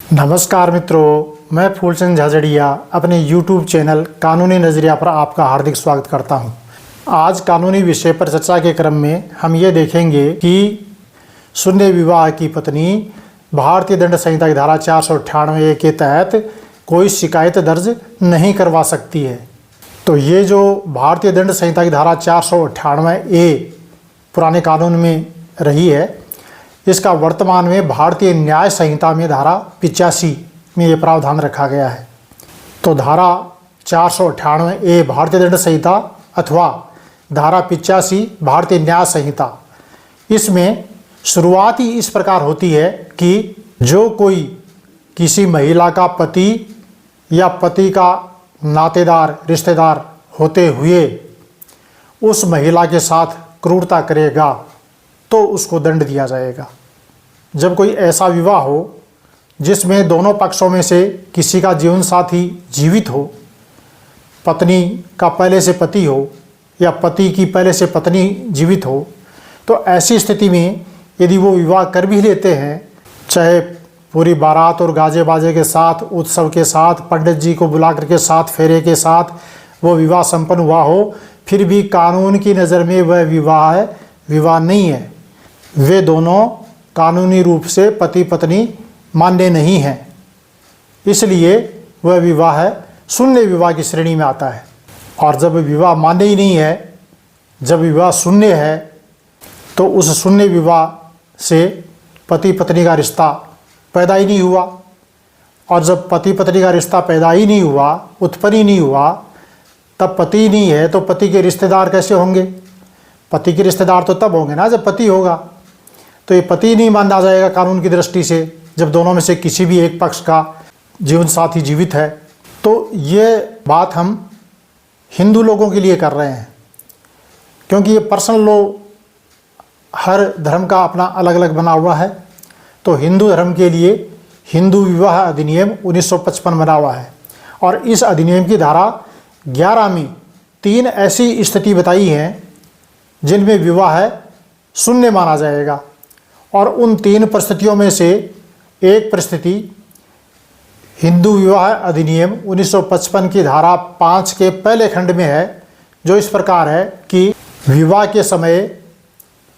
नमस्कार मित्रों, मैं फूलचंद झाझड़िया अपने YouTube चैनल कानूनी नज़रिया पर आपका हार्दिक स्वागत करता हूं। आज कानूनी विषय पर चर्चा के क्रम में हम ये देखेंगे कि शून्य विवाह की पत्नी भारतीय दंड संहिता की धारा 498 के तहत कोई शिकायत दर्ज नहीं करवा सकती है। तो ये जो भारतीय दंड संहिता की धारा 498A पुराने कानून में रही है, इसका वर्तमान में भारतीय न्याय संहिता में धारा 85 में ये प्रावधान रखा गया है। तो धारा 498A भारतीय दंड संहिता अथवा धारा 85 भारतीय न्याय संहिता, इसमें शुरुआत ही इस प्रकार होती है कि जो कोई किसी महिला का पति या पति का नातेदार रिश्तेदार होते हुए उस महिला के साथ क्रूरता करेगा तो उसको दंड दिया जाएगा। जब कोई ऐसा विवाह हो जिसमें दोनों पक्षों में से किसी का जीवन साथी जीवित हो, पत्नी का पहले से पति हो या पति की पहले से पत्नी जीवित हो, तो ऐसी स्थिति में यदि वो विवाह कर भी लेते हैं, चाहे पूरी बारात और गाजे बाजे के साथ, उत्सव के साथ, पंडित जी को बुला करके साथ फेरे के साथ वो विवाह संपन्न हुआ हो, फिर भी कानून की नज़र में वह विवाह नहीं है। वे दोनों कानूनी रूप से पति पत्नी मान्य नहीं हैं, इसलिए वह विवाह शून्य विवाह की श्रेणी में आता है। और जब विवाह मान्य ही नहीं है, जब विवाह शून्य है, तो उस शून्य विवाह से पति पत्नी का रिश्ता पैदा ही नहीं हुआ। और जब पति पत्नी का रिश्ता पैदा ही नहीं हुआ, उत्पन्न ही नहीं हुआ, तब पति ही नहीं है तो पति के रिश्तेदार कैसे होंगे? पति के रिश्तेदार तो तब होंगे ना जब पति होगा। तो ये पति नहीं माना जाएगा कानून की दृष्टि से जब दोनों में से किसी भी एक पक्ष का जीवन साथी जीवित है। तो ये बात हम हिंदू लोगों के लिए कर रहे हैं, क्योंकि ये पर्सनल लॉ हर धर्म का अपना अलग अलग बना हुआ है। तो हिंदू धर्म के लिए हिंदू विवाह अधिनियम 1955 बना हुआ है, और इस अधिनियम की धारा 11 में 3 ऐसी स्थिति बताई हैं जिनमें विवाह शून्य माना जाएगा। और उन 3 परिस्थितियों में से एक परिस्थिति हिंदू विवाह अधिनियम 1955 की धारा 5 के पहले खंड में है, जो इस प्रकार है कि विवाह के समय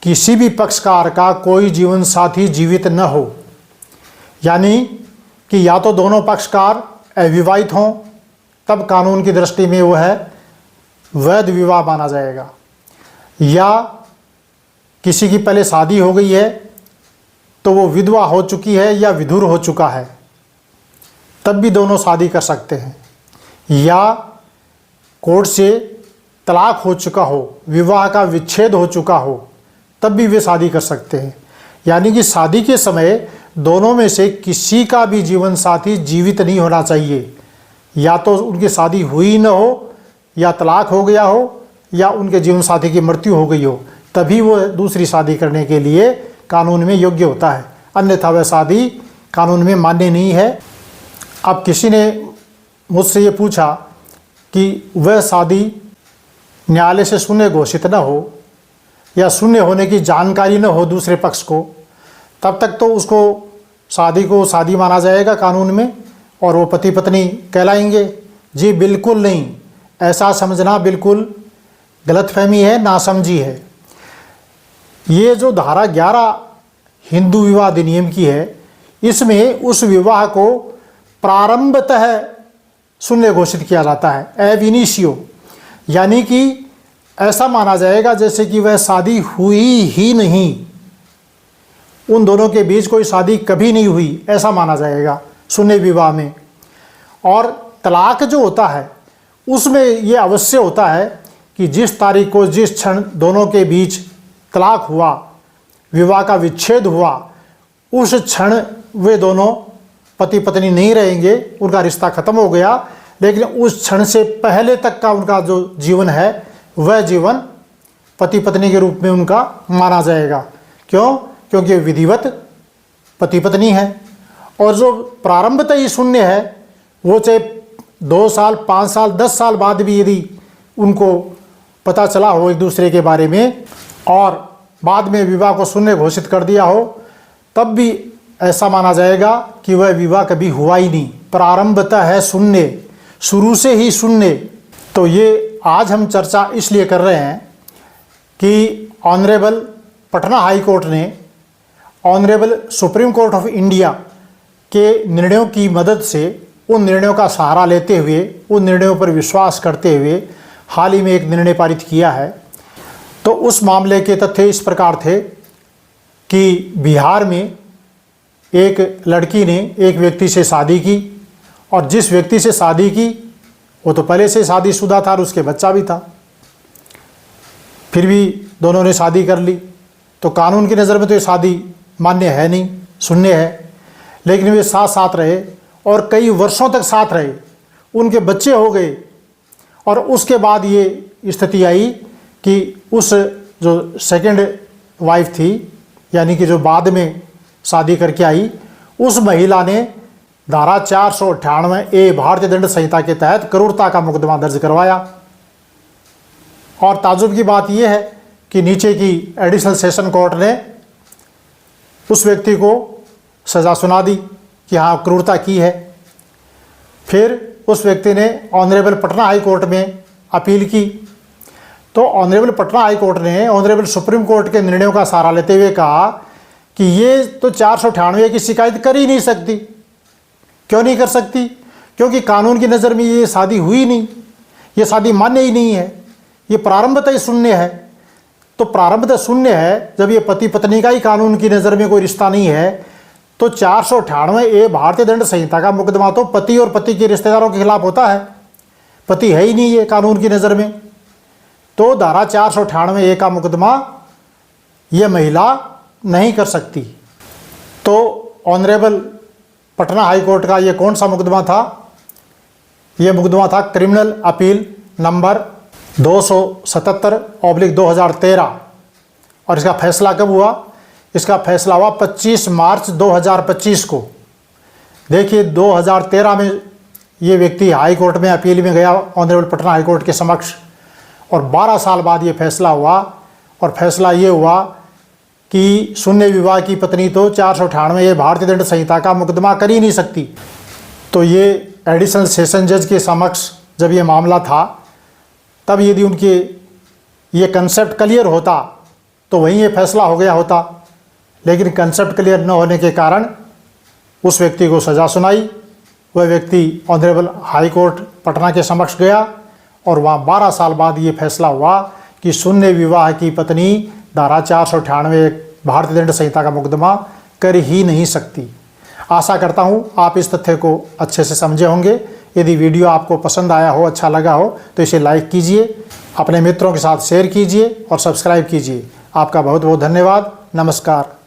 किसी भी पक्षकार का कोई जीवन साथी जीवित न हो, यानी कि या तो दोनों पक्षकार अविवाहित हों, तब कानून की दृष्टि में वो है वैध विवाह माना जाएगा, या किसी की पहले शादी हो गई है तो वो विधवा हो चुकी है या विधुर हो चुका है, तब भी दोनों शादी कर सकते हैं, या कोर्ट से तलाक हो चुका हो, विवाह का विच्छेद हो चुका हो, तब भी वे शादी कर सकते हैं। यानी कि शादी के समय दोनों में से किसी का भी जीवन साथी जीवित नहीं होना चाहिए। या तो उनकी शादी हुई न हो, या तलाक हो गया हो, या उनके जीवन साथी की मृत्यु हो गई हो, तभी वो दूसरी शादी करने के लिए कानून में योग्य होता है, अन्यथा वह शादी कानून में मान्य नहीं है। अब किसी ने मुझसे ये पूछा कि वह शादी न्यायालय से शून्य घोषित न हो या शून्य होने की जानकारी न हो दूसरे पक्ष को, तब तक तो उसको शादी को शादी माना जाएगा कानून में और वो पति पत्नी कहलाएंगे? जी बिल्कुल नहीं, ऐसा समझना बिल्कुल गलतफहमी है, नासमझी है। ये जो धारा 11 हिंदू विवाह अधिनियम की है, इसमें उस विवाह को प्रारंभतः शून्य घोषित किया जाता है, एब इनिशियो, यानी कि ऐसा माना जाएगा जैसे कि वह शादी हुई ही नहीं, उन दोनों के बीच कोई शादी कभी नहीं हुई, ऐसा माना जाएगा शून्य विवाह में। और तलाक जो होता है उसमें यह अवश्य होता है कि जिस तारीख को, जिस क्षण दोनों के बीच तलाक हुआ, विवाह का विच्छेद हुआ, उस क्षण वे दोनों पति पत्नी नहीं रहेंगे, उनका रिश्ता खत्म हो गया। लेकिन उस क्षण से पहले तक का उनका जो जीवन है वह जीवन पति पत्नी के रूप में उनका माना जाएगा। क्यों? क्योंकि विधिवत पति पत्नी है। और जो प्रारंभतः ही शून्य है, वो चाहे 2 साल, 5 साल, 10 साल बाद भी यदि उनको पता चला हो एक दूसरे के बारे में और बाद में विवाह को शून्य घोषित कर दिया हो, तब भी ऐसा माना जाएगा कि वह विवाह कभी हुआ ही नहीं। प्रारंभतः है शून्य, शुरू से ही शून्य। तो ये आज हम चर्चा इसलिए कर रहे हैं कि ऑनरेबल पटना हाई कोर्ट ने honourable supreme court of India के निर्णयों की मदद से, उन निर्णयों का सहारा लेते हुए, उन निर्णयों पर विश्वास करते हुए हाल ही में एक निर्णय पारित किया है। तो उस मामले के तथ्य इस प्रकार थे कि बिहार में एक लड़की ने एक व्यक्ति से शादी की, और जिस व्यक्ति से शादी की वो तो पहले से शादीशुदा था और उसके बच्चा भी था। फिर भी दोनों ने शादी कर ली, तो कानून की नज़र में तो ये शादी मान्य है नहीं, शून्य है। लेकिन वे साथ साथ रहे और कई वर्षों तक साथ रहे, उनके बच्चे हो गए। और उसके बाद ये स्थिति आई कि उस जो सेकंड वाइफ थी, यानी कि जो बाद में शादी करके आई, उस महिला ने धारा 498A भारतीय दंड संहिता के तहत क्रूरता का मुकदमा दर्ज करवाया। और ताज्जुब की बात यह है कि नीचे की एडिशनल सेशन कोर्ट ने उस व्यक्ति को सज़ा सुना दी कि हाँ क्रूरता की है। फिर उस व्यक्ति ने ऑनरेबल पटना हाई कोर्ट में अपील की, तो ऑनरेबल पटना हाई कोर्ट ने ऑनरेबल सुप्रीम कोर्ट के निर्णयों का सहारा लेते हुए कहा कि ये तो 498 की शिकायत कर ही नहीं सकती। क्यों नहीं कर सकती? क्योंकि कानून की नज़र में ये शादी हुई नहीं, ये शादी मान्य ही नहीं है, ये प्रारंभतः शून्य है। तो प्रारंभतः शून्य है, जब ये पति पत्नी का ही कानून की नज़र में कोई रिश्ता नहीं है, तो 498A भारतीय दंड संहिता का मुकदमा तो पति और पति के रिश्तेदारों के खिलाफ होता है। पति है ही नहीं ये कानून की नज़र में, तो धारा 498A का मुकदमा ये महिला नहीं कर सकती। तो ऑनरेबल पटना हाई कोर्ट का ये कौन सा मुकदमा था? ये मुकदमा था क्रिमिनल अपील नंबर 277/2013। और इसका फैसला कब हुआ? इसका फैसला हुआ 25 मार्च 2025 को। देखिए 2013 में ये व्यक्ति हाई कोर्ट में अपील में गया ऑनरेबल पटना हाई कोर्ट के समक्ष, और 12 साल बाद ये फैसला हुआ। और फैसला ये हुआ कि शून्य विवाह की पत्नी तो 498A भारतीय दंड संहिता का मुकदमा कर ही नहीं सकती। तो ये एडिशनल सेशन जज के समक्ष जब ये मामला था, तब यदि उनके ये कंसेप्ट क्लियर होता तो वहीं ये फैसला हो गया होता। लेकिन कंसेप्ट क्लियर न होने के कारण उस व्यक्ति को सज़ा सुनाई। वह व्यक्ति ऑनरेबल हाई कोर्ट पटना के समक्ष गया और वहाँ 12 साल बाद ये फैसला हुआ कि शून्य विवाह की पत्नी धारा 498 भारतीय दंड संहिता का मुकदमा कर ही नहीं सकती। आशा करता हूँ आप इस तथ्य को अच्छे से समझे होंगे। यदि वीडियो आपको पसंद आया हो, अच्छा लगा हो, तो इसे लाइक कीजिए, अपने मित्रों के साथ शेयर कीजिए और सब्सक्राइब कीजिए। आपका बहुत बहुत धन्यवाद। नमस्कार।